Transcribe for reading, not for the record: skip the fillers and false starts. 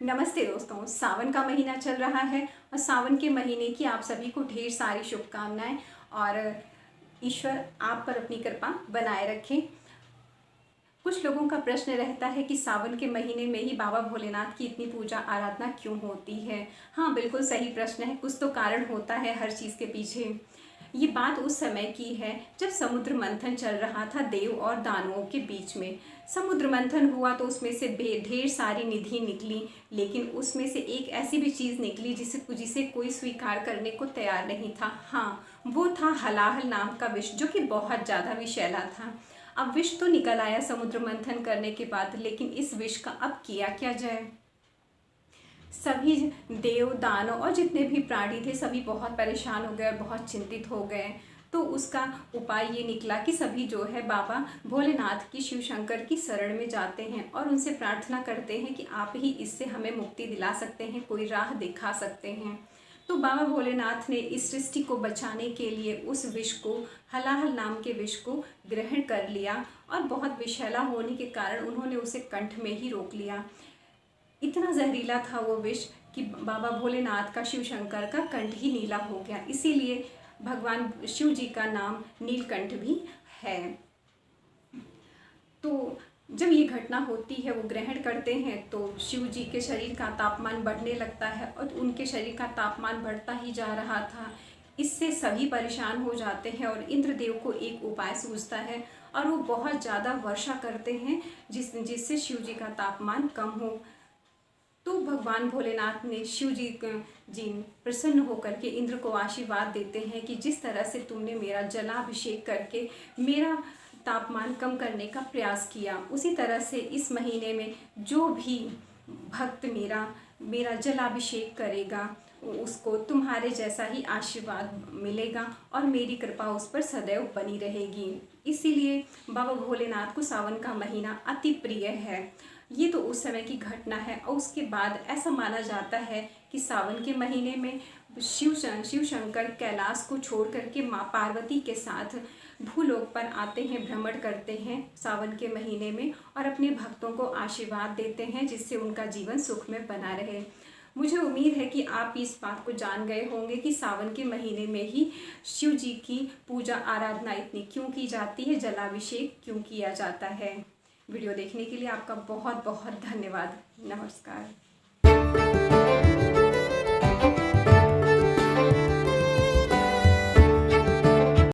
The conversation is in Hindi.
नमस्ते दोस्तों, सावन का महीना चल रहा है और सावन के महीने की आप सभी को ढेर सारी शुभकामनाएं और ईश्वर आप पर अपनी कृपा बनाए रखें। कुछ लोगों का प्रश्न रहता है कि सावन के महीने में ही बाबा भोलेनाथ की इतनी पूजा आराधना क्यों होती है। हाँ, बिल्कुल सही प्रश्न है। कुछ तो कारण होता है हर चीज़ के पीछे। ये बात उस समय की है जब समुद्र मंथन चल रहा था देव और दानवों के बीच में। समुद्र मंथन हुआ तो उसमें से ढेर सारी निधि निकली, लेकिन उसमें से एक ऐसी भी चीज़ निकली जिसे कोई स्वीकार करने को तैयार नहीं था। हाँ, वो था हलाहल नाम का विष, जो कि बहुत ज़्यादा विषैला था। अब विष तो निकल आया समुद्र मंथन करने के बाद, लेकिन इस विष का अब किया क्या जाए। सभी देव दानव और जितने भी प्राणी थे सभी बहुत परेशान हो गए और बहुत चिंतित हो गए। तो उसका उपाय ये निकला कि सभी जो है बाबा भोलेनाथ की, शिव शंकर की शरण में जाते हैं और उनसे प्रार्थना करते हैं कि आप ही इससे हमें मुक्ति दिला सकते हैं, कोई राह दिखा सकते हैं। तो बाबा भोलेनाथ ने इस सृष्टि को बचाने के लिए उस विष को, हलाहल नाम के विष को ग्रहण कर लिया और बहुत विषैला होने के कारण उन्होंने उसे कंठ में ही रोक लिया। इतना जहरीला था वो विष कि बाबा भोलेनाथ का, शिव शंकर का कंठ ही नीला हो गया। इसीलिए भगवान शिव जी का नाम नीलकंठ भी है। तो जब ये घटना होती है, वो ग्रहण करते हैं, तो शिव जी के शरीर का तापमान बढ़ने लगता है और उनके शरीर का तापमान बढ़ता ही जा रहा था। इससे सभी परेशान हो जाते हैं और इंद्रदेव को एक उपाय सूझता है और वो बहुत ज़्यादा वर्षा करते हैं जिससे शिव जी का तापमान कम हो। तो भगवान भोलेनाथ ने शिव जी प्रसन्न होकर के इंद्र को आशीर्वाद देते हैं कि जिस तरह से तुमने मेरा जलाभिषेक करके मेरा तापमान कम करने का प्रयास किया, उसी तरह से इस महीने में जो भी भक्त मेरा जलाभिषेक करेगा उसको तुम्हारे जैसा ही आशीर्वाद मिलेगा और मेरी कृपा उस पर सदैव बनी रहेगी। इसीलिए बाबा भोलेनाथ को सावन का महीना अति प्रिय है। ये तो उस समय की घटना है। और उसके बाद ऐसा माना जाता है कि सावन के महीने में शिव शंकर कैलाश को छोड़ करके माँ पार्वती के साथ भूलोक पर आते हैं, भ्रमण करते हैं सावन के महीने में और अपने भक्तों को आशीर्वाद देते हैं जिससे उनका जीवन सुख में बना रहे। मुझे उम्मीद है कि आप इस बात को जान गए होंगे कि सावन के महीने में ही शिव जी की पूजा आराधना इतनी क्यों की जाती है, जलाभिषेक क्यों किया जाता है। वीडियो देखने के लिए आपका बहुत बहुत धन्यवाद। नमस्कार।